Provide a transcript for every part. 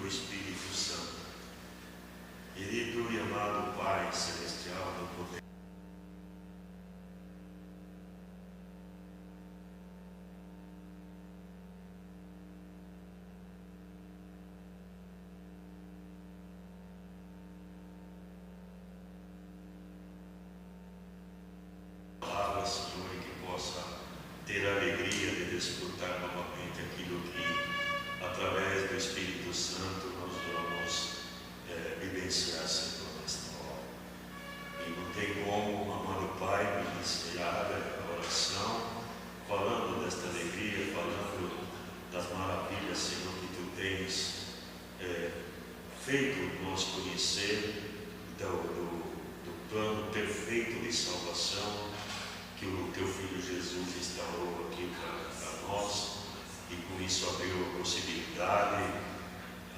do Espírito Santo. Querido e amado Pai Celestial do poder, palavra, Senhor, e que possa ter a alegria de desfrutar novamente aquilo que, através do Espírito Santo, nós vamos vivenciar, Senhor, nesta hora. E não tem como, amado Pai, me inspirar a oração, falando desta alegria, falando das maravilhas, Senhor, que Tu tens feito nós conhecer, do plano perfeito de salvação que o Teu Filho Jesus instaurou aqui para nós, e com isso abriu a possibilidade,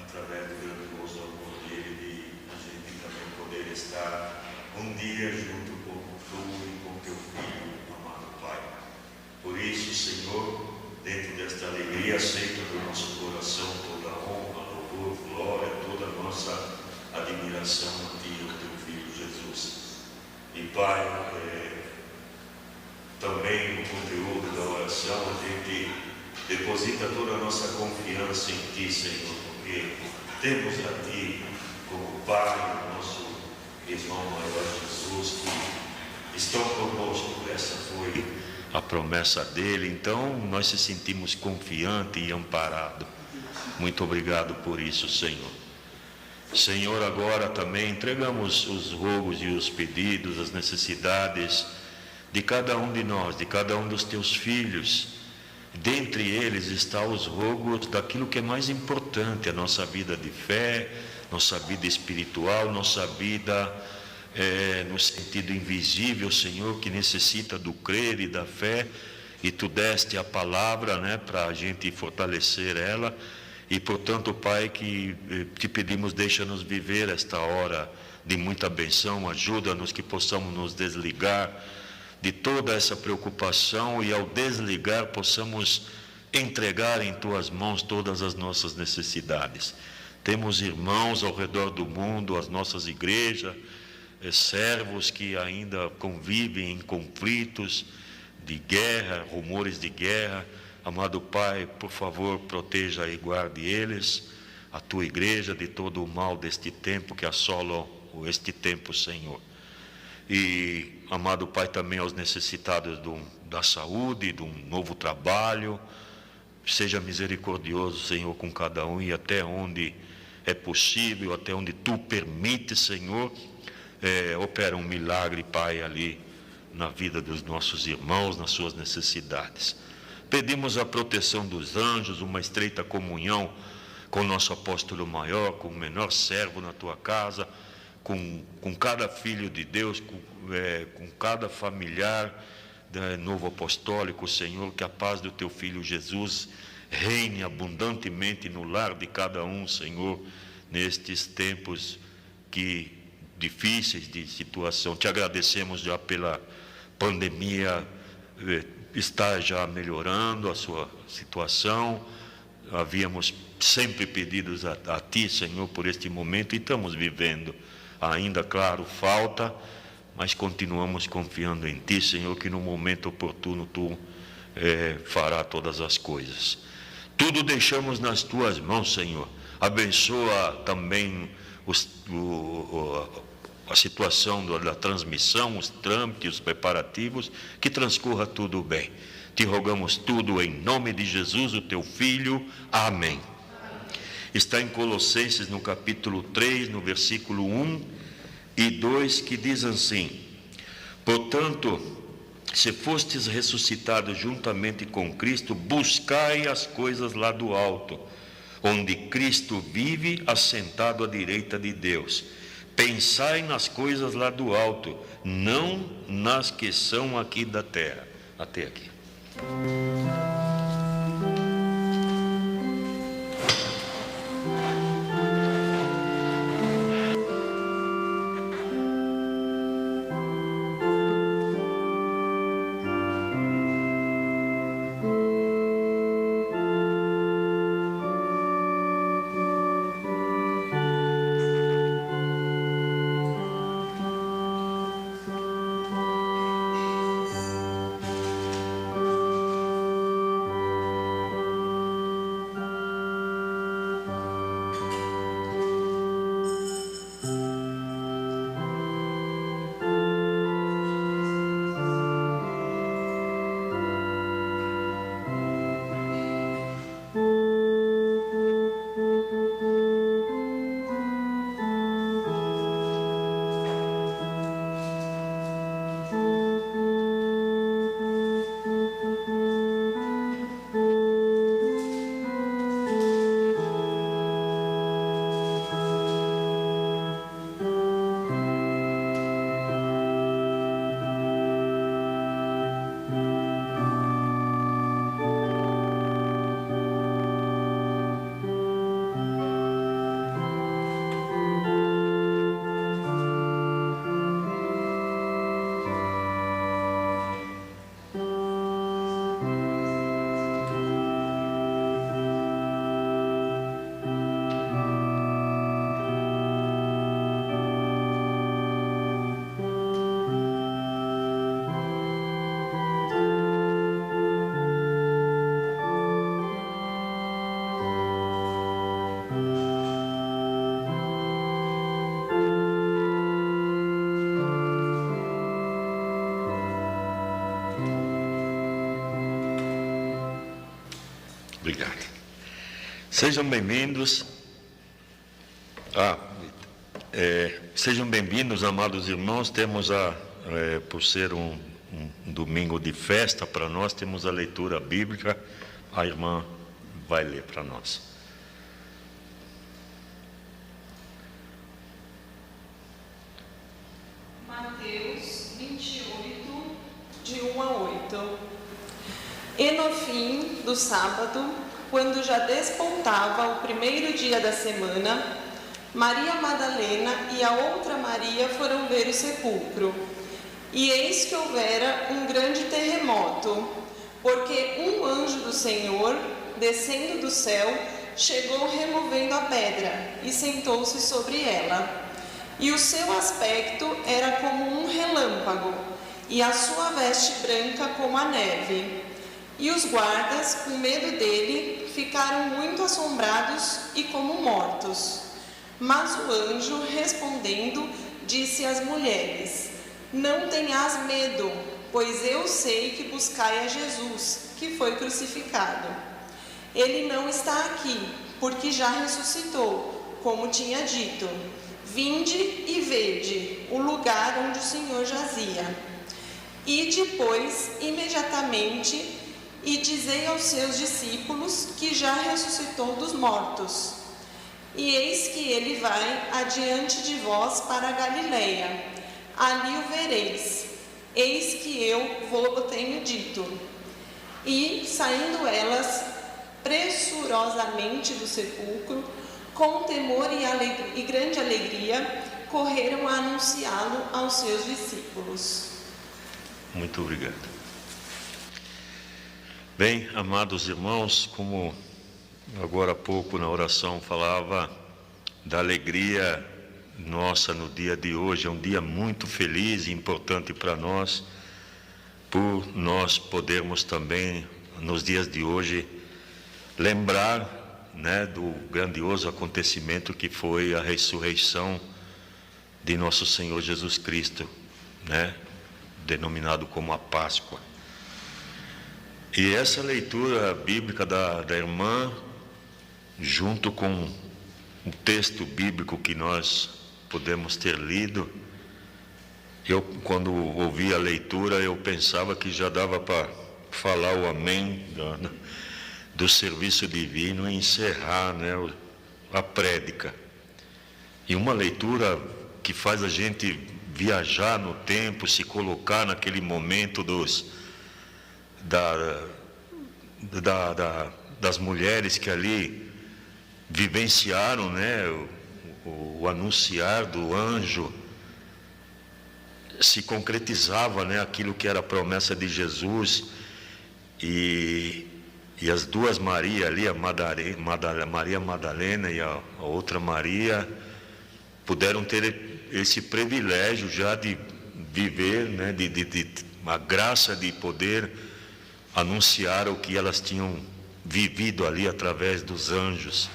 através do grandioso amor dele, de a gente também poder estar um dia junto com Tu e com Teu Filho, amado Pai. Por isso, Senhor, dentro desta alegria, aceita do nosso coração toda a honra, louvor, glória, toda a nossa admiração a Ti, ao Teu Filho Jesus. E Pai, também no conteúdo da oração, a gente deposita toda a nossa confiança em Ti, Senhor, porque temos a Ti como Pai, o nosso irmão maior Jesus, que estão conosco. Essa foi a promessa dele, então nós se sentimos confiantes e amparados. Muito obrigado por isso, Senhor. Senhor, agora também entregamos os rogos e os pedidos, as necessidades de cada um de nós, de cada um dos Teus filhos. Dentre eles está os rogos daquilo que é mais importante, a nossa vida de fé, nossa vida espiritual, nossa vida no sentido invisível, Senhor, que necessita do crer e da fé, e Tu deste a palavra, para a gente fortalecer ela, e portanto, Pai, que Te pedimos, deixa-nos viver esta hora de muita benção, ajuda-nos que possamos nos desligar de toda essa preocupação, e ao desligar possamos entregar em Tuas mãos todas as nossas necessidades. Temos irmãos ao redor do mundo, as nossas igrejas, servos que ainda convivem em conflitos de guerra, rumores de guerra. Amado Pai, por favor, proteja e guarde eles, a Tua igreja, de todo o mal deste tempo que assola este tempo, Senhor. E, amado Pai, também aos necessitados da saúde, de um novo trabalho. Seja misericordioso, Senhor, com cada um, e até onde é possível, até onde Tu permites, Senhor, opera um milagre, Pai, ali na vida dos nossos irmãos, nas suas necessidades. Pedimos a proteção dos anjos, uma estreita comunhão com o nosso apóstolo maior, com o menor servo na Tua casa, com cada filho de Deus, com cada familiar novo apostólico, Senhor, que a paz do Teu Filho Jesus reine abundantemente no lar de cada um, Senhor, nestes tempos difíceis de situação. Te agradecemos já pela pandemia, está já melhorando a sua situação. Havíamos sempre pedidos a Ti, Senhor, por este momento, e estamos vivendo. Ainda, claro, falta, mas continuamos confiando em Ti, Senhor, que no momento oportuno Tu fará todas as coisas. Tudo deixamos nas Tuas mãos, Senhor. Abençoa também a situação da transmissão, os trâmites, os preparativos, que transcorra tudo bem. Te rogamos tudo em nome de Jesus, o Teu Filho. Amém. Está em Colossenses, no capítulo 3, no versículo 1 e 2, que diz assim: portanto, se fostes ressuscitados juntamente com Cristo, buscai as coisas lá do alto, onde Cristo vive, assentado à direita de Deus. Pensai nas coisas lá do alto, não nas que são aqui da terra. Até aqui. obrigado. Sejam bem-vindos. Sejam bem-vindos, amados irmãos. Temos por ser um domingo de festa para nós, temos a leitura bíblica. A irmã vai ler para nós. Mateus 28, de 1 a 8. E no fim do sábado, quando já despontava o primeiro dia da semana, Maria Madalena e a outra Maria foram ver o sepulcro. E eis que houvera um grande terremoto, porque um anjo do Senhor, descendo do céu, chegou removendo a pedra e sentou-se sobre ela. E o seu aspecto era como um relâmpago, e a sua veste branca como a neve. E os guardas, com medo dele, ficaram muito assombrados e como mortos. Mas o anjo, respondendo, disse às mulheres: Não tenhas medo, pois eu sei que buscai a Jesus, que foi crucificado. Ele não está aqui, porque já ressuscitou, como tinha dito. Vinde e vede o lugar onde o Senhor jazia. E depois, imediatamente, e dizei aos seus discípulos que já ressuscitou dos mortos. E eis que ele vai adiante de vós para a Galileia. Ali o vereis. Eis que eu vou tenho dito. E, saindo elas pressurosamente do sepulcro, com temor e grande alegria, correram a anunciá-lo aos seus discípulos. Muito obrigado. Bem, amados irmãos, como agora há pouco na oração falava da alegria nossa no dia de hoje, é um dia muito feliz e importante para nós, por nós podermos também, nos dias de hoje, lembrar do grandioso acontecimento que foi a ressurreição de nosso Senhor Jesus Cristo, denominado como a Páscoa. E essa leitura bíblica da irmã, junto com o texto bíblico que nós podemos ter lido, eu, quando ouvi a leitura, eu pensava que já dava para falar o amém do serviço divino e encerrar a prédica. E uma leitura que faz a gente viajar no tempo, se colocar naquele momento das mulheres que ali vivenciaram o anunciar do anjo, se concretizava aquilo que era a promessa de Jesus. E as duas Maria ali, Maria Madalena e a outra Maria, puderam ter esse privilégio já de viver, de a graça de poder anunciar o que elas tinham vivido ali através dos anjos.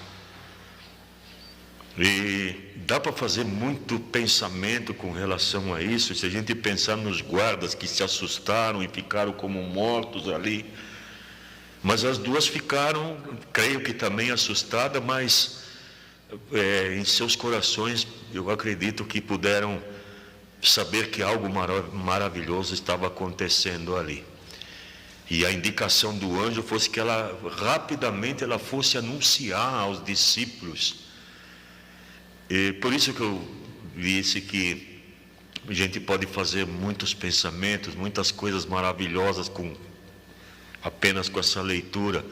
E dá para fazer muito pensamento com relação a isso, se a gente pensar nos guardas que se assustaram e ficaram como mortos ali. Mas as duas ficaram, creio que também assustadas, mas em seus corações, eu acredito que puderam saber que algo maravilhoso estava acontecendo ali. E a indicação do anjo fosse que rapidamente ela fosse anunciar aos discípulos. E por isso que eu disse que a gente pode fazer muitos pensamentos, muitas coisas maravilhosas apenas com essa leitura.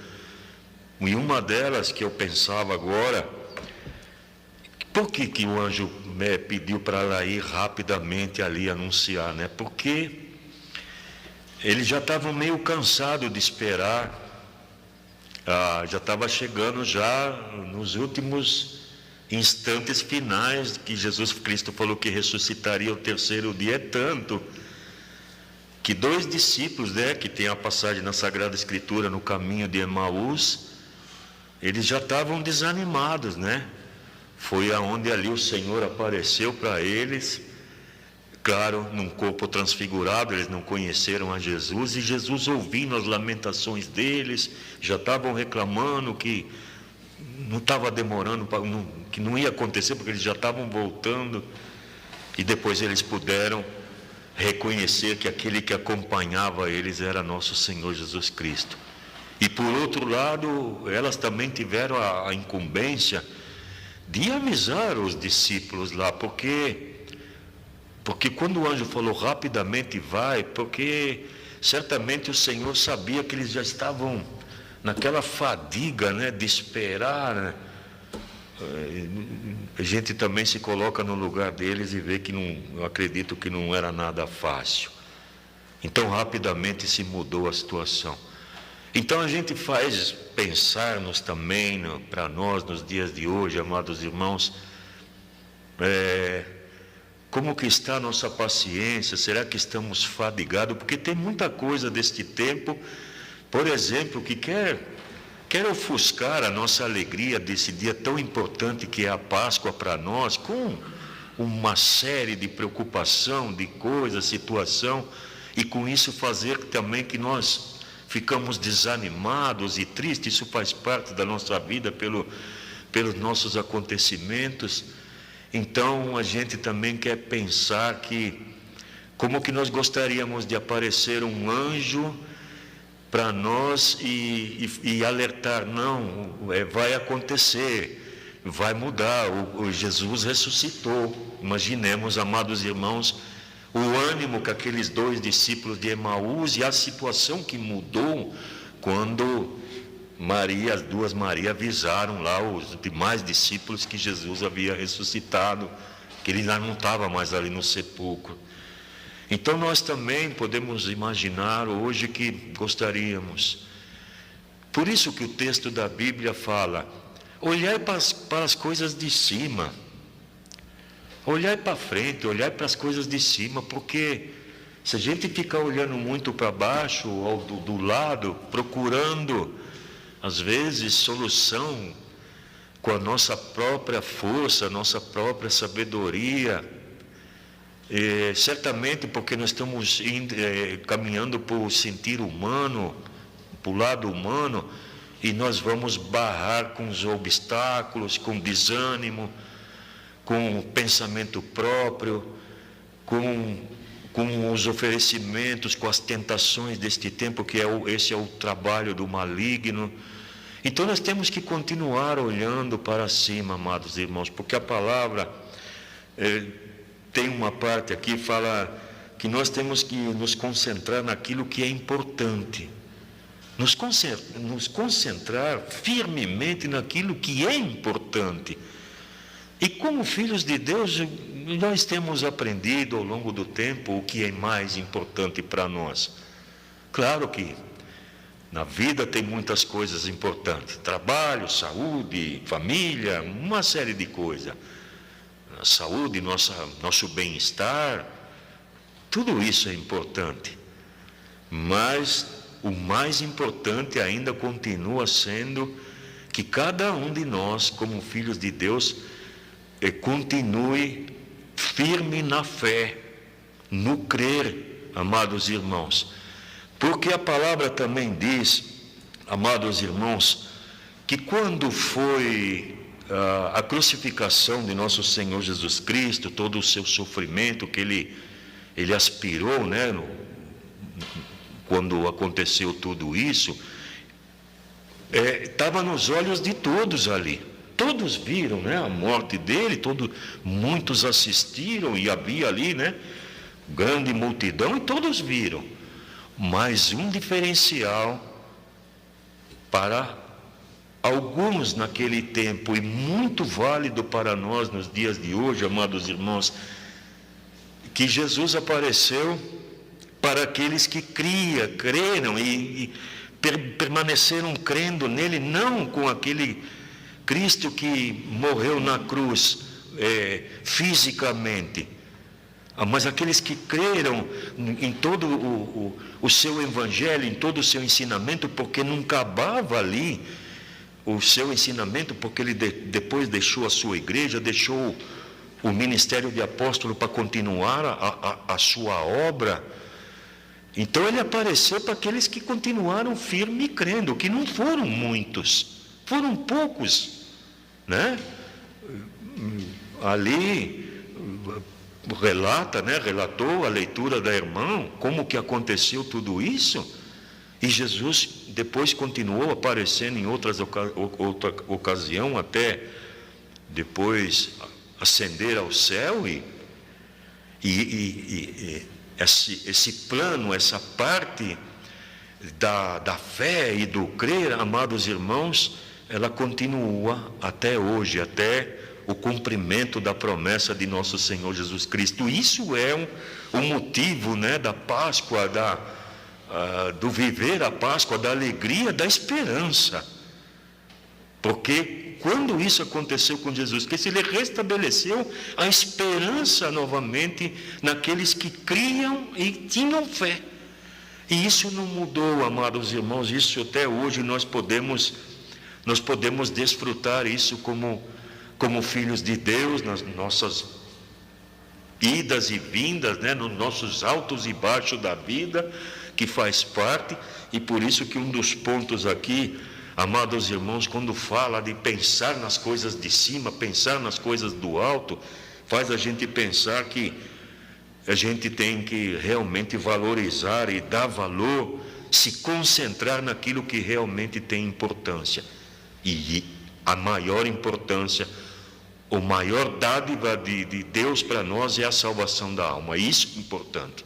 E uma delas que eu pensava agora, por que o anjo pediu para ela ir rapidamente ali anunciar, Porque eles já estavam meio cansados de esperar, já estava chegando já nos últimos instantes finais que Jesus Cristo falou que ressuscitaria o terceiro dia. É tanto que dois discípulos, que tem a passagem na Sagrada Escritura, no caminho de Emaús, eles já estavam desanimados, Foi aonde ali o Senhor apareceu para eles, claro, num corpo transfigurado. Eles não conheceram a Jesus, e Jesus, ouvindo as lamentações deles, já estavam reclamando que não estava demorando, que não ia acontecer, porque eles já estavam voltando. E depois eles puderam reconhecer que aquele que acompanhava eles era nosso Senhor Jesus Cristo. E por outro lado, elas também tiveram a incumbência de avisar os discípulos lá, porque quando o anjo falou rapidamente vai, porque certamente o Senhor sabia que eles já estavam naquela fadiga, né, de esperar, né? A gente também se coloca no lugar deles e vê que eu acredito que não era nada fácil. Então rapidamente se mudou a situação. Então a gente faz pensar-nos também, para nós nos dias de hoje, amados irmãos, como que está a nossa paciência? Será que estamos fadigados? Porque tem muita coisa deste tempo, por exemplo, que quer ofuscar a nossa alegria desse dia tão importante que é a Páscoa para nós, com uma série de preocupação, de coisas, situação, e com isso fazer também que nós ficamos desanimados e tristes. Isso faz parte da nossa vida pelos nossos acontecimentos. Então a gente também quer pensar que como que nós gostaríamos de aparecer um anjo para nós e alertar, não, vai acontecer, vai mudar, o Jesus ressuscitou. Imaginemos, amados irmãos, o ânimo que aqueles 2 discípulos de Emaús, e a situação que mudou quando as 2 Marias avisaram lá os demais discípulos que Jesus havia ressuscitado, que ele já não estava mais ali no sepulcro. Então nós também podemos imaginar hoje que gostaríamos. Por isso que o texto da Bíblia fala: olhai para as coisas de cima, olhai para frente, olhai para as coisas de cima, porque se a gente ficar olhando muito para baixo ou do lado, procurando às vezes solução com a nossa própria força, nossa própria sabedoria, certamente porque nós estamos caminhando para o sentir humano, para o lado humano, e nós vamos barrar com os obstáculos, com desânimo, com o pensamento próprio, com os oferecimentos, com as tentações deste tempo, que esse é o trabalho do maligno. Então nós temos que continuar olhando para cima, amados irmãos, porque a palavra tem uma parte aqui que fala que nós temos que nos concentrar naquilo que é importante, nos concentrar firmemente naquilo que é importante. E como filhos de Deus, nós temos aprendido ao longo do tempo o que é mais importante para nós. Claro que na vida tem muitas coisas importantes: trabalho, saúde, família, uma série de coisas. A saúde, nosso bem-estar, tudo isso é importante. Mas o mais importante ainda continua sendo que cada um de nós, como filhos de Deus, continue firme na fé, no crer, amados irmãos. Porque a palavra também diz, amados irmãos, que quando foi a crucificação de nosso Senhor Jesus Cristo, todo o seu sofrimento que ele aspirou, né, quando aconteceu tudo isso, estava nos olhos de todos ali. Todos viram, né, a morte dele, muitos assistiram, e havia ali, né, grande multidão, e todos viram. Mas um diferencial para alguns naquele tempo, e muito válido para nós nos dias de hoje, amados irmãos, que Jesus apareceu para aqueles que creram e permaneceram crendo nele, não com aquele Cristo que morreu na cruz fisicamente, mas aqueles que creram em todo o seu evangelho, em todo o seu ensinamento, porque não acabava ali o seu ensinamento, porque ele depois deixou a sua igreja, deixou o ministério de apóstolo para continuar a sua obra. Então ele apareceu para aqueles que continuaram firme e crendo, que não foram muitos, foram poucos, né? Ali relatou a leitura da irmã, como que aconteceu tudo isso, e Jesus depois continuou aparecendo em outra ocasião, até depois ascender ao céu, e esse plano, essa parte da fé e do crer, amados irmãos, ela continua até hoje, até o cumprimento da promessa de nosso Senhor Jesus Cristo. Isso é um motivo, né, da Páscoa, do viver a Páscoa, da alegria, da esperança. Porque quando isso aconteceu com Jesus Cristo, ele restabeleceu a esperança novamente naqueles que criam e tinham fé. E isso não mudou, amados irmãos, isso até hoje nós podemos desfrutar isso como filhos de Deus, nas nossas idas e vindas, né, nos nossos altos e baixos da vida, que faz parte. E por isso que um dos pontos aqui, amados irmãos, quando fala de pensar nas coisas de cima, pensar nas coisas do alto, faz a gente pensar que a gente tem que realmente valorizar e dar valor, se concentrar naquilo que realmente tem importância. E a maior importância, o maior dádiva de Deus para nós é a salvação da alma. Isso é importante.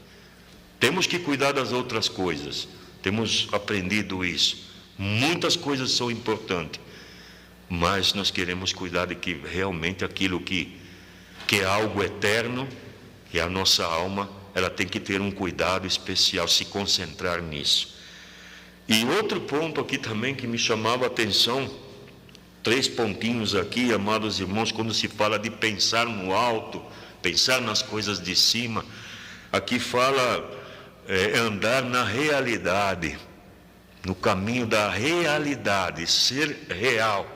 Temos que cuidar das outras coisas, temos aprendido isso. Muitas coisas são importantes, mas nós queremos cuidar de que realmente aquilo que é algo eterno, que é a nossa alma, ela tem que ter um cuidado especial, se concentrar nisso. E outro ponto aqui também que me chamava a atenção, 3 pontinhos aqui, amados irmãos, quando se fala de pensar no alto, pensar nas coisas de cima, aqui fala andar na realidade, no caminho da realidade, ser real.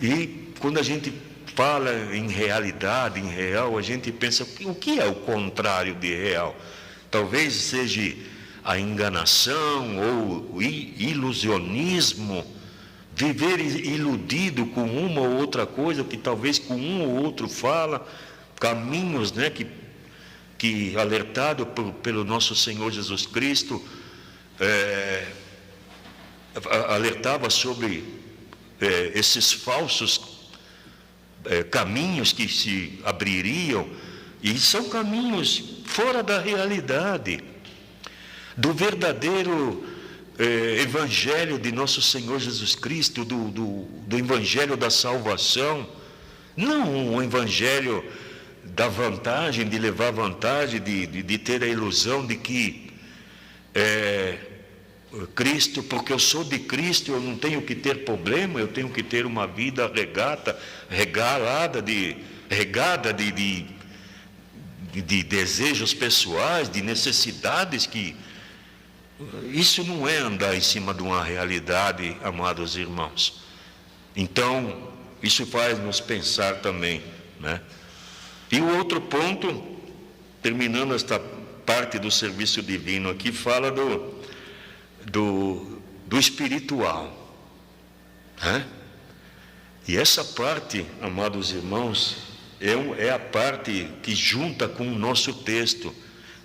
E quando a gente fala em realidade, em real, a gente pensa, o que é o contrário de real? Talvez seja a enganação ou o ilusionismo, viver iludido com uma ou outra coisa, que talvez com um ou outro fala, caminhos, né, que alertado pelo nosso Senhor Jesus Cristo, alertava sobre esses falsos caminhos que se abririam, e são caminhos fora da realidade, do verdadeiro evangelho de nosso Senhor Jesus Cristo, do evangelho da salvação, não o evangelho da vantagem, de levar vantagem, de ter a ilusão de que Cristo, porque eu sou de Cristo, eu não tenho que ter problema, eu tenho que ter uma vida regada de desejos pessoais, de necessidades que... Isso não é andar em cima de uma realidade, amados irmãos. Então, isso faz nos pensar também, né? E o outro ponto, terminando esta parte do serviço divino aqui, fala do espiritual, né? E essa parte, amados irmãos, é a parte que junta com o nosso texto.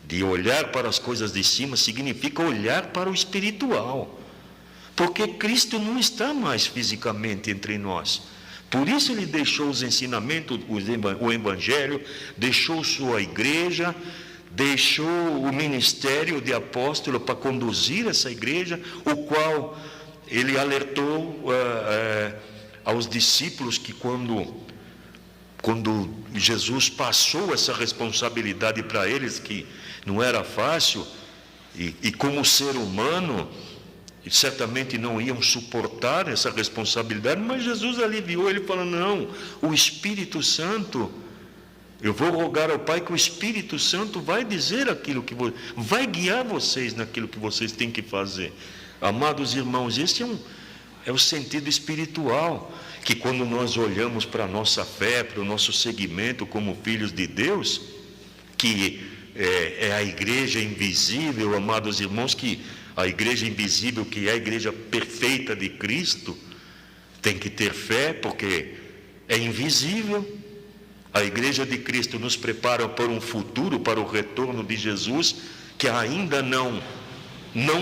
De olhar para as coisas de cima significa olhar para o espiritual, porque Cristo não está mais fisicamente entre nós. Por isso ele deixou os ensinamentos, o evangelho, deixou sua igreja, deixou o ministério de apóstolo para conduzir essa igreja, o qual ele alertou aos discípulos que quando Jesus passou essa responsabilidade para eles, que não era fácil, e como ser humano, certamente não iam suportar essa responsabilidade, mas Jesus aliviou, ele falou, não, o Espírito Santo, eu vou rogar ao Pai que o Espírito Santo vai dizer aquilo que vai guiar vocês naquilo que vocês têm que fazer. Amados irmãos, esse é o sentido espiritual. que quando nós olhamos para a nossa fé, para o nosso seguimento como filhos de Deus, que é a igreja invisível, amados irmãos, que a igreja invisível, que é a igreja perfeita de Cristo, tem que ter fé, porque é invisível. A igreja de Cristo nos prepara para um futuro, para o retorno de Jesus, que ainda não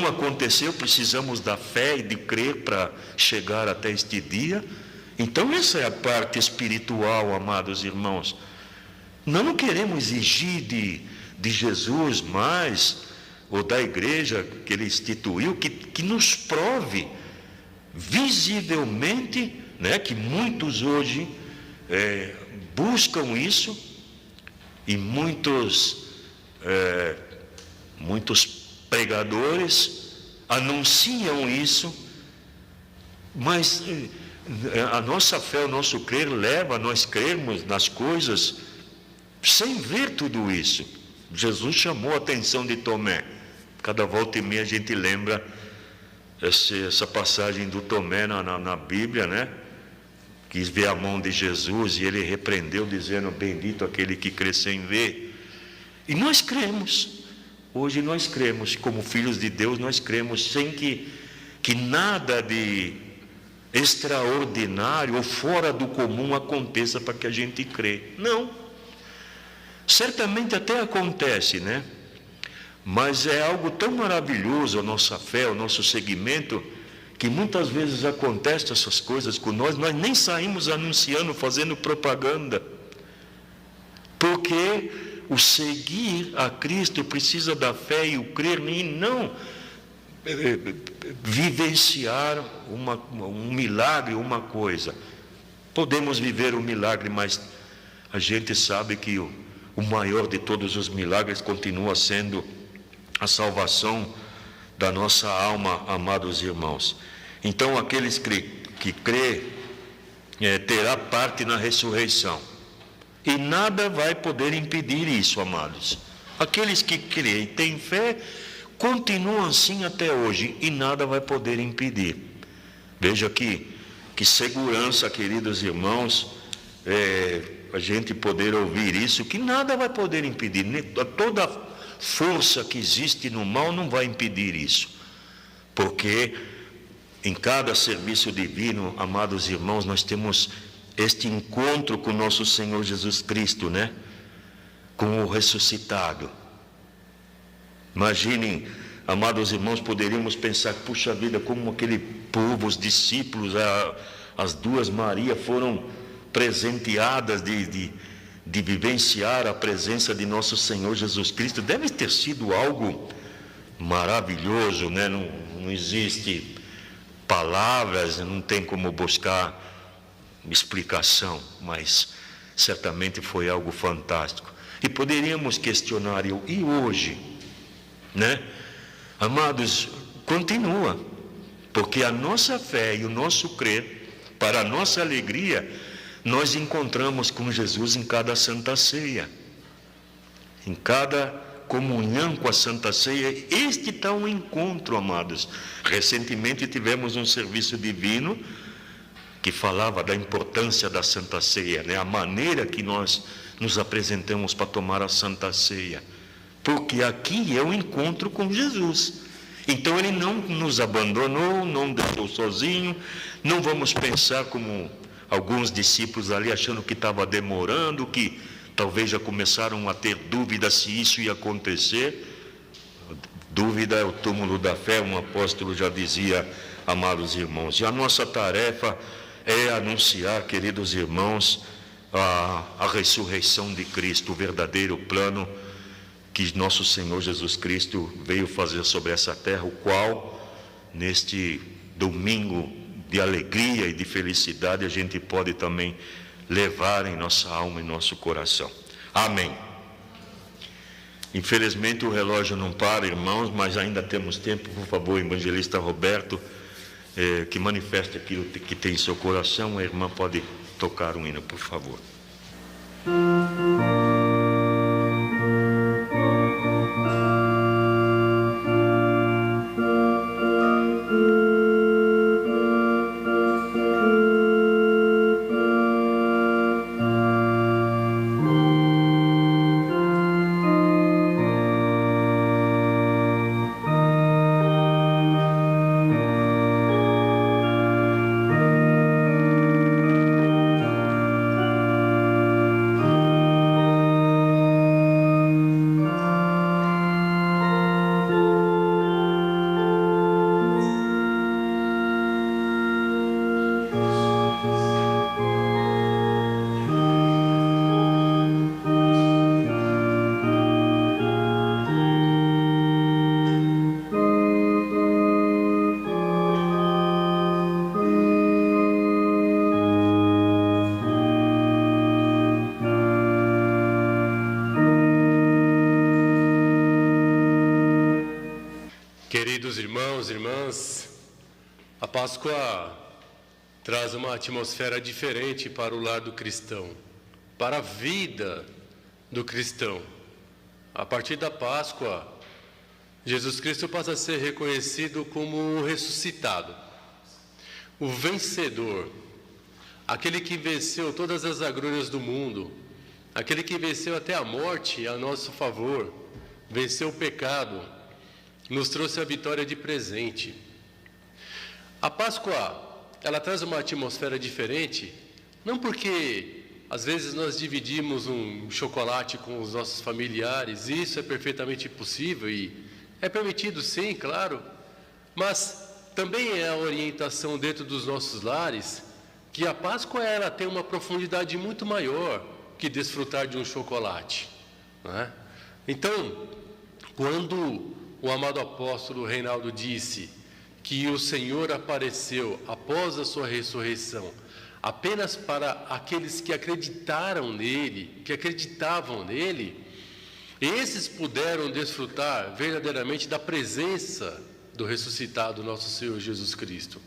aconteceu. Precisamos da fé e de crer para chegar até este dia. Então essa é a parte espiritual, amados irmãos. Não queremos exigir de Jesus mais, ou da igreja que ele instituiu, que nos prove visivelmente, né, que muitos hoje buscam isso, e muitos pregadores anunciam isso, mas a nossa fé, o nosso crer leva a nós crermos nas coisas sem ver tudo isso. Jesus chamou a atenção de Tomé. Cada volta e meia a gente lembra essa passagem do Tomé na Bíblia, né? Quis ver a mão de Jesus e ele repreendeu, dizendo: bendito aquele que crê sem ver. E nós cremos. Hoje nós cremos, como filhos de Deus, nós cremos sem que nada de extraordinário ou fora do comum aconteça para que a gente crê. Não. Certamente até acontece, né? Mas é algo tão maravilhoso a nossa fé, o nosso seguimento, que muitas vezes acontece essas coisas com nós nem saímos anunciando, fazendo propaganda. Porque o seguir a Cristo precisa da fé e o crer, e não vivenciar um milagre, uma coisa. Podemos viver um milagre, mas a gente sabe que o maior de todos os milagres continua sendo a salvação da nossa alma, amados irmãos. Então, aqueles que crê terá parte na ressurreição. E nada vai poder impedir isso, amados. Aqueles que creem e têm fé, continuam assim até hoje, e nada vai poder impedir. Veja que segurança, queridos irmãos, a gente poder ouvir isso, que nada vai poder impedir. Toda força que existe no mal não vai impedir isso. Porque em cada serviço divino, amados irmãos, nós temos este encontro com nosso Senhor Jesus Cristo, né? Com o ressuscitado. Imaginem, amados irmãos, poderíamos pensar, puxa vida, como aquele povo, os discípulos, as duas Marias foram presenteadas de vivenciar a presença de nosso Senhor Jesus Cristo. Deve ter sido algo maravilhoso, né? Não existe palavras, não tem como buscar explicação, mas certamente foi algo fantástico. E poderíamos questionar, e hoje, né? Amados, continua, porque a nossa fé e o nosso crer, para a nossa alegria, nós encontramos com Jesus em cada Santa Ceia, em cada comunhão com a Santa Ceia. Este está um encontro, amados. Recentemente tivemos um serviço divino que falava da importância da Santa Ceia, né? A maneira que nós nos apresentamos para tomar a Santa Ceia, porque aqui é o encontro com Jesus. Então ele não nos abandonou, não deixou sozinho. Não vamos pensar como alguns discípulos ali, achando que estava demorando, que talvez já começaram a ter dúvida se isso ia acontecer. Dúvida é o túmulo da fé, um apóstolo já dizia, amados irmãos. E a nossa tarefa é anunciar, queridos irmãos, a ressurreição de Cristo, o verdadeiro plano que nosso Senhor Jesus Cristo veio fazer sobre essa terra, o qual, neste domingo de alegria e de felicidade, a gente pode também levar em nossa alma e nosso coração. Amém. Infelizmente o relógio não para, irmãos, mas ainda temos tempo. Por favor, evangelista Roberto, que manifeste aquilo que tem em seu coração. A irmã pode tocar um hino, por favor. Queridos irmãos e irmãs, a Páscoa traz uma atmosfera diferente para o lar do cristão, para a vida do cristão. A partir da Páscoa, Jesus Cristo passa a ser reconhecido como o ressuscitado, o vencedor, aquele que venceu todas as agruras do mundo, aquele que venceu até a morte a nosso favor, venceu o pecado, nos trouxe a vitória de presente. A Páscoa, ela traz uma atmosfera diferente, não porque às vezes nós dividimos um chocolate com os nossos familiares, e isso é perfeitamente possível e é permitido sim, claro, mas também é a orientação dentro dos nossos lares que a Páscoa ela tem uma profundidade muito maior que desfrutar de um chocolate, não é? Então, quando o amado apóstolo Reinaldo disse que o Senhor apareceu após a sua ressurreição apenas para aqueles que acreditaram nele, que acreditavam nele, esses puderam desfrutar verdadeiramente da presença do ressuscitado nosso Senhor Jesus Cristo.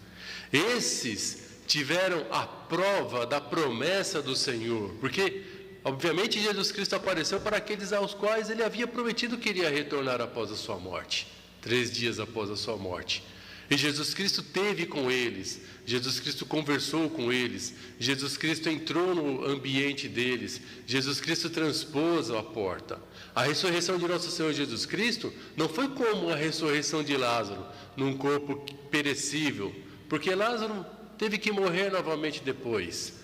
Esses tiveram a prova da promessa do Senhor, porque obviamente Jesus Cristo apareceu para aqueles aos quais ele havia prometido que iria retornar após a sua morte, 3 dias após a sua morte. E Jesus Cristo teve com eles, Jesus Cristo conversou com eles, Jesus Cristo entrou no ambiente deles, Jesus Cristo transpôs a porta. A ressurreição de nosso Senhor Jesus Cristo não foi como a ressurreição de Lázaro, num corpo perecível, porque Lázaro teve que morrer novamente depois.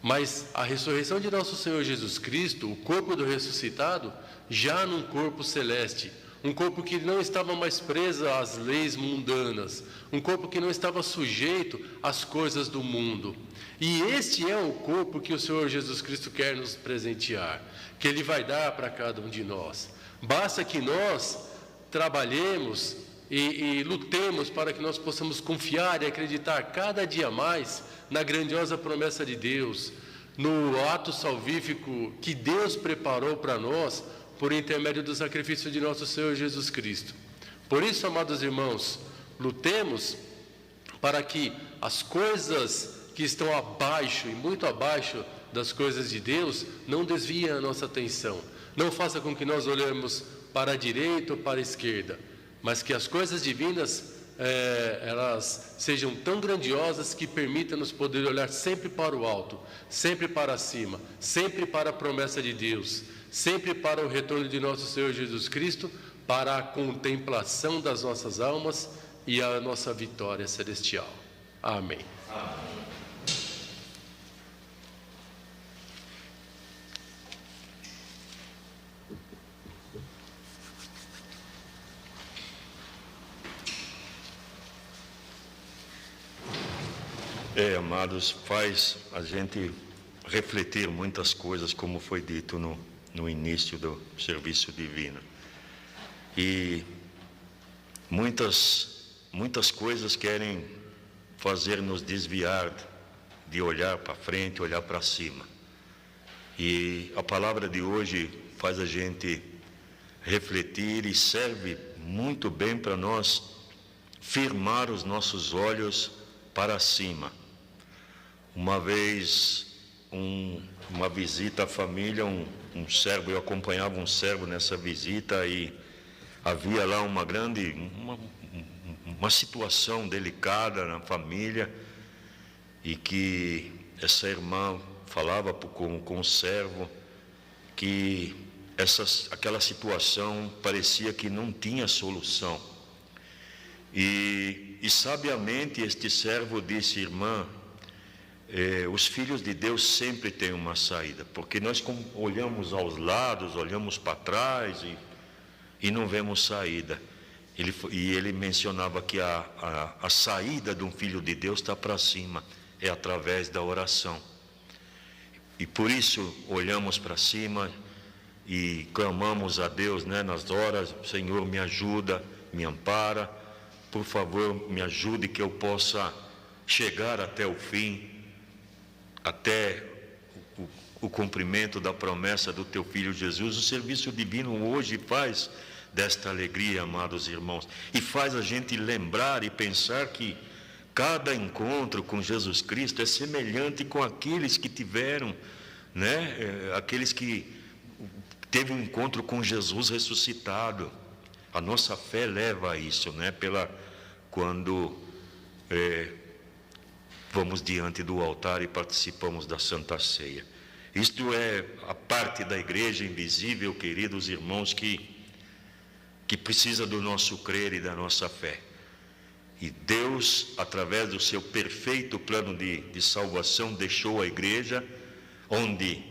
Mas a ressurreição de nosso Senhor Jesus Cristo, o corpo do ressuscitado, já num corpo celeste, um corpo que não estava mais preso às leis mundanas, um corpo que não estava sujeito às coisas do mundo. E este é o corpo que o Senhor Jesus Cristo quer nos presentear, que Ele vai dar para cada um de nós. Basta que nós trabalhemos e lutemos para que nós possamos confiar e acreditar cada dia mais na grandiosa promessa de Deus, no ato salvífico que Deus preparou para nós por intermédio do sacrifício de nosso Senhor Jesus Cristo. Por isso, amados irmãos, lutemos para que as coisas que estão abaixo e muito abaixo das coisas de Deus não desviem a nossa atenção, não faça com que nós olhemos para a direita ou para a esquerda, mas que as coisas divinas elas sejam tão grandiosas que permitam-nos poder olhar sempre para o alto, sempre para cima, sempre para a promessa de Deus, sempre para o retorno de nosso Senhor Jesus Cristo, para a contemplação das nossas almas e a nossa vitória celestial. Amém. Amém. Amados, faz a gente refletir muitas coisas, como foi dito no início do serviço divino. E muitas coisas querem fazer-nos desviar de olhar para frente, olhar para cima. E a palavra de hoje faz a gente refletir e serve muito bem para nós firmar os nossos olhos para cima. Uma vez, uma visita à família, um servo, eu acompanhava um servo nessa visita e havia lá uma situação delicada na família, e que essa irmã falava com o servo que aquela situação parecia que não tinha solução. E sabiamente este servo disse: irmã, os filhos de Deus sempre têm uma saída, porque nós olhamos aos lados, olhamos para trás e não vemos saída. Ele mencionava que a saída de um filho de Deus está para cima, é através da oração. E por isso olhamos para cima e clamamos a Deus, nas horas: Senhor, me ajuda, me ampara, por favor, me ajude que eu possa chegar até o fim, até o cumprimento da promessa do teu Filho Jesus. O serviço divino hoje faz desta alegria, amados irmãos, e faz a gente lembrar e pensar que cada encontro com Jesus Cristo é semelhante com aqueles que tiveram, né? Aqueles que teve um encontro com Jesus ressuscitado. A nossa fé leva a isso, né? Quando vamos diante do altar e participamos da Santa Ceia. Isto é a parte da igreja invisível, queridos irmãos, que precisa do nosso crer e da nossa fé. E Deus, através do seu perfeito plano de salvação, deixou a igreja, onde,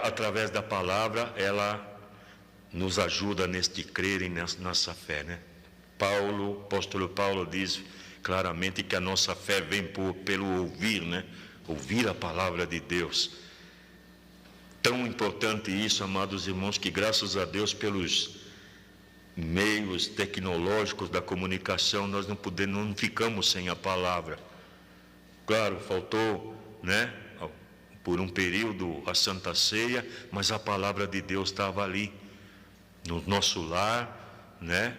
através da palavra, ela nos ajuda neste crer e nessa fé, né? O apóstolo Paulo diz claramente que a nossa fé vem pelo ouvir, né? Ouvir a palavra de Deus. Tão importante isso, amados irmãos, que graças a Deus pelos meios tecnológicos da comunicação nós não ficamos sem a palavra. Claro, faltou, né, por um período a Santa Ceia, mas a palavra de Deus estava ali no nosso lar, né?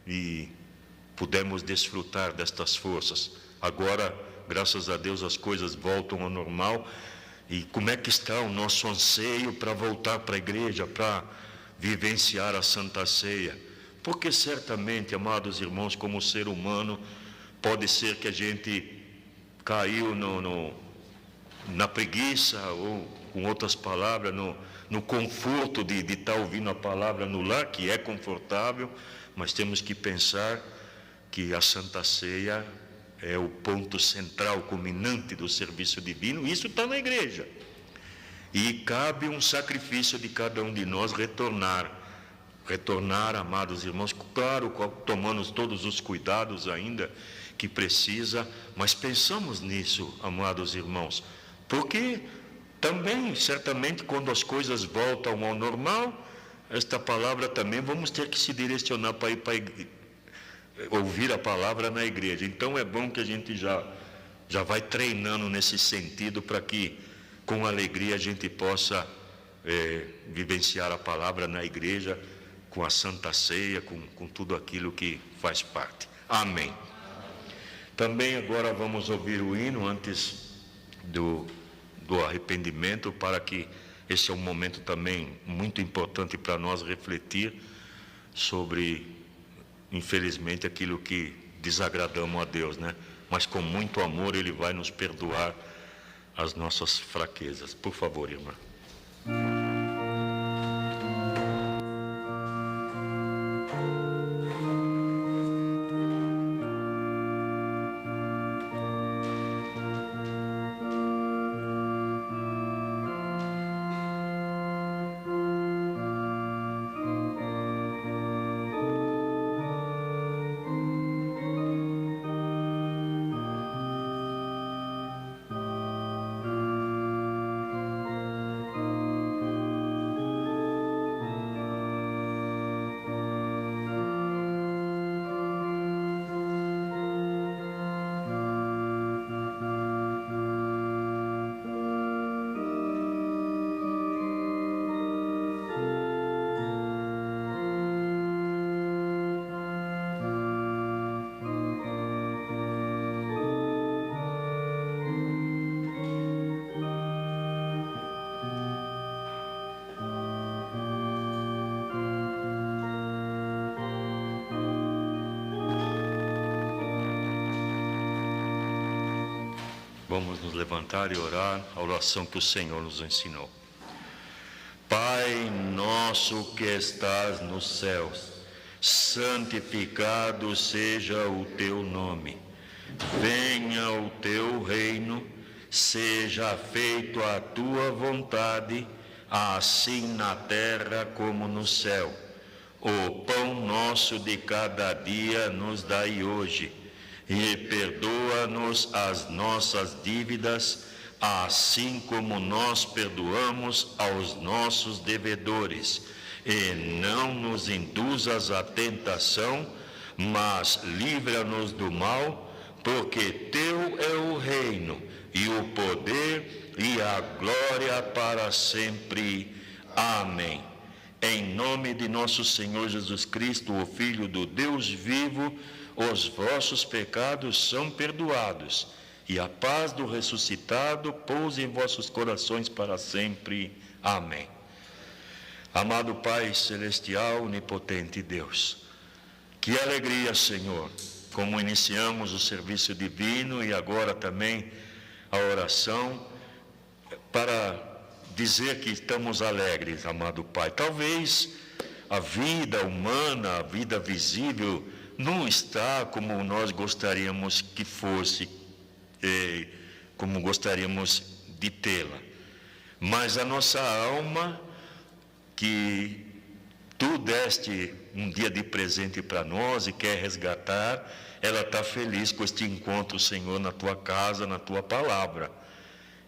E pudemos desfrutar destas forças. Agora, graças a Deus, as coisas voltam ao normal. E como é que está o nosso anseio para voltar para a igreja, para vivenciar a Santa Ceia? Porque certamente, amados irmãos, como ser humano, pode ser que a gente caiu na preguiça, ou com outras palavras, no conforto de estar ouvindo a palavra no lar, que é confortável, mas temos que pensar que a Santa Ceia é o ponto central, culminante do serviço divino. Isso está na igreja. E cabe um sacrifício de cada um de nós retornar, amados irmãos, claro, tomando todos os cuidados ainda que precisa, mas pensamos nisso, amados irmãos, porque também, certamente, quando as coisas voltam ao normal, esta palavra também vamos ter que se direcionar para ir para ouvir a palavra na igreja. Então é bom que a gente já vai treinando nesse sentido, para que com alegria a gente possa vivenciar a palavra na igreja, com a Santa Ceia, com tudo aquilo que faz parte. Amém. Também agora vamos ouvir o hino antes do arrependimento, para que esse é um momento também muito importante para nós refletir sobre, infelizmente, aquilo que desagradamos a Deus, né? Mas com muito amor Ele vai nos perdoar as nossas fraquezas. Por favor, irmã. Vamos nos levantar e orar a oração que o Senhor nos ensinou. Pai nosso que estás nos céus, santificado seja o teu nome. Venha o teu reino, seja feito a tua vontade, assim na terra como no céu. O pão nosso de cada dia nos dai hoje, e perdoa-nos as nossas dívidas, assim como nós perdoamos aos nossos devedores. E não nos induzas à tentação, mas livra-nos do mal, porque teu é o reino, e o poder, e a glória para sempre. Amém. Em nome de nosso Senhor Jesus Cristo, o Filho do Deus vivo, os vossos pecados são perdoados, e a paz do ressuscitado pouse em vossos corações para sempre. Amém. Amado Pai Celestial, onipotente Deus, que alegria, Senhor, como iniciamos o serviço divino e agora também a oração, para dizer que estamos alegres, amado Pai. Talvez a vida humana, a vida visível, não está como nós gostaríamos que fosse, como gostaríamos de tê-la. Mas a nossa alma, que tu deste um dia de presente para nós e quer resgatar, ela está feliz com este encontro, Senhor, na tua casa, na tua palavra.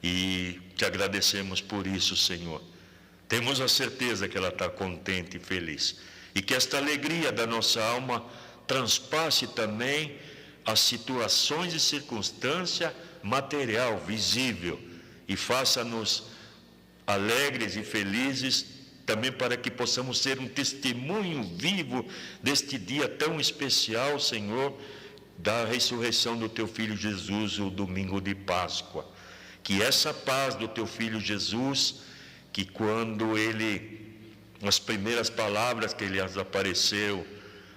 E te agradecemos por isso, Senhor. Temos a certeza que ela está contente e feliz. E que esta alegria da nossa alma transpasse também as situações e circunstância material, visível, e faça-nos alegres e felizes também para que possamos ser um testemunho vivo deste dia tão especial, Senhor, da ressurreição do teu Filho Jesus, o domingo de Páscoa. Que essa paz do teu Filho Jesus, que quando ele, as primeiras palavras que ele apareceu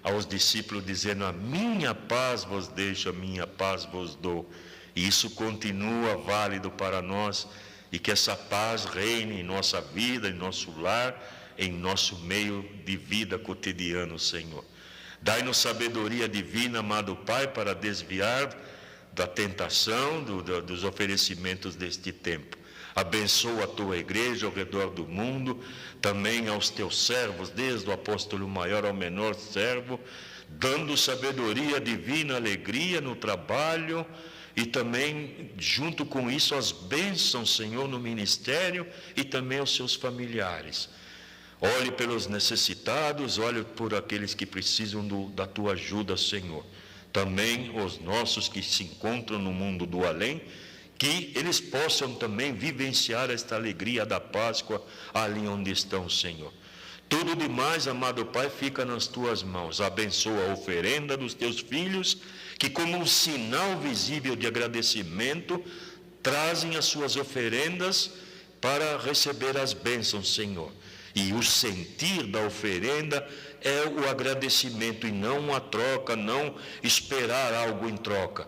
aos discípulos, dizendo: a minha paz vos deixo, a minha paz vos dou, e isso continua válido para nós, e que essa paz reine em nossa vida, em nosso lar, em nosso meio de vida cotidiano, Senhor. Dai-nos sabedoria divina, amado Pai, para desviar da tentação, dos oferecimentos deste tempo. Abençoa a tua igreja ao redor do mundo, também aos teus servos, desde o apóstolo maior ao menor servo, dando sabedoria divina, alegria no trabalho, e também, junto com isso, as bênçãos, Senhor, no ministério e também aos seus familiares. Olhe pelos necessitados, olhe por aqueles que precisam da tua ajuda, Senhor. Também os nossos que se encontram no mundo do além, que eles possam também vivenciar esta alegria da Páscoa ali onde estão, Senhor. Tudo demais, amado Pai, fica nas tuas mãos. Abençoa a oferenda dos teus filhos, que como um sinal visível de agradecimento, trazem as suas oferendas para receber as bênçãos, Senhor. E o sentir da oferenda é o agradecimento e não a troca, não esperar algo em troca.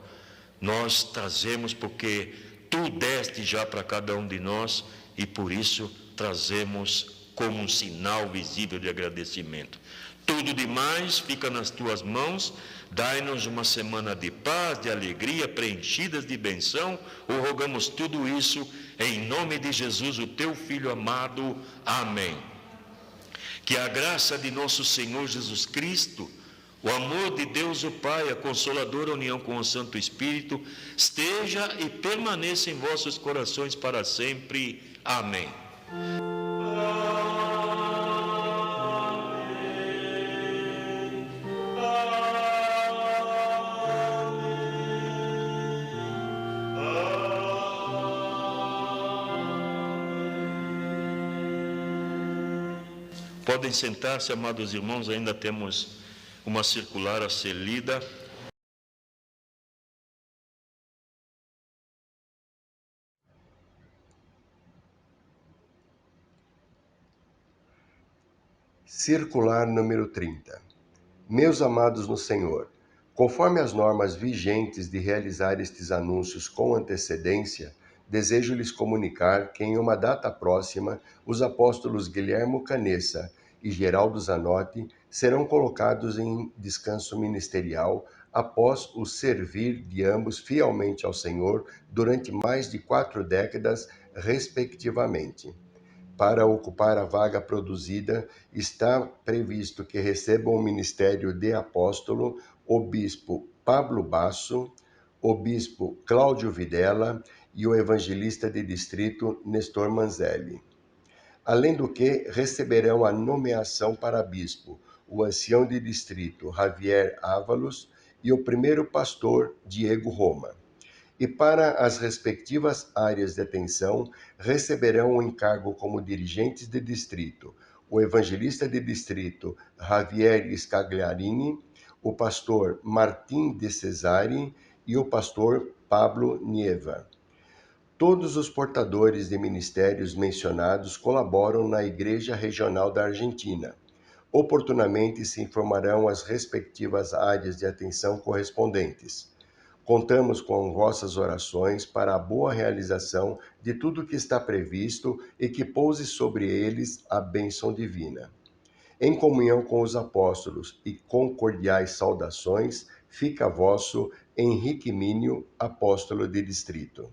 Nós trazemos porque tu deste já para cada um de nós e por isso trazemos como um sinal visível de agradecimento. Tudo demais fica nas tuas mãos. Dai-nos uma semana de paz, de alegria, preenchidas de benção. O rogamos tudo isso em nome de Jesus, o teu Filho amado. Amém. Que a graça de nosso Senhor Jesus Cristo, o amor de Deus o Pai, a consoladora união com o Santo Espírito, esteja e permaneça em vossos corações para sempre. Amém. Podem sentar-se, amados irmãos, ainda temos uma circular a ser lida. Circular número 30. Meus amados no Senhor, conforme as normas vigentes de realizar estes anúncios com antecedência, desejo lhes comunicar que em uma data próxima, os apóstolos Guilhermo Canessa e Geraldo Zanotti serão colocados em descanso ministerial após o servir de ambos fielmente ao Senhor durante mais de 4 décadas, respectivamente. Para ocupar a vaga produzida, está previsto que recebam o ministério de apóstolo o bispo Pablo Basso, o bispo Cláudio Videla e o evangelista de distrito Nestor Manzelli. Além do que, receberão a nomeação para bispo o ancião de distrito Javier Ávalos e o primeiro pastor Diego Roma. E para as respectivas áreas de atenção, receberão o encargo como dirigentes de distrito o evangelista de distrito Javier Scagliarini, o pastor Martim de Cesare e o pastor Pablo Nieva. Todos os portadores de ministérios mencionados colaboram na Igreja Regional da Argentina. Oportunamente se informarão as respectivas áreas de atenção correspondentes. Contamos com vossas orações para a boa realização de tudo que está previsto e que pouse sobre eles a bênção divina. Em comunhão com os apóstolos e com cordiais saudações, fica vosso Henrique Mínio, apóstolo de distrito.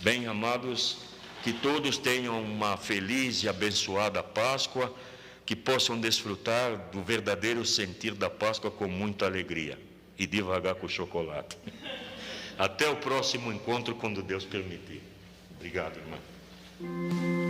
Bem, amados, que todos tenham uma feliz e abençoada Páscoa, que possam desfrutar do verdadeiro sentir da Páscoa com muita alegria e devagar com o chocolate. Até o próximo encontro, quando Deus permitir. Obrigado, irmão.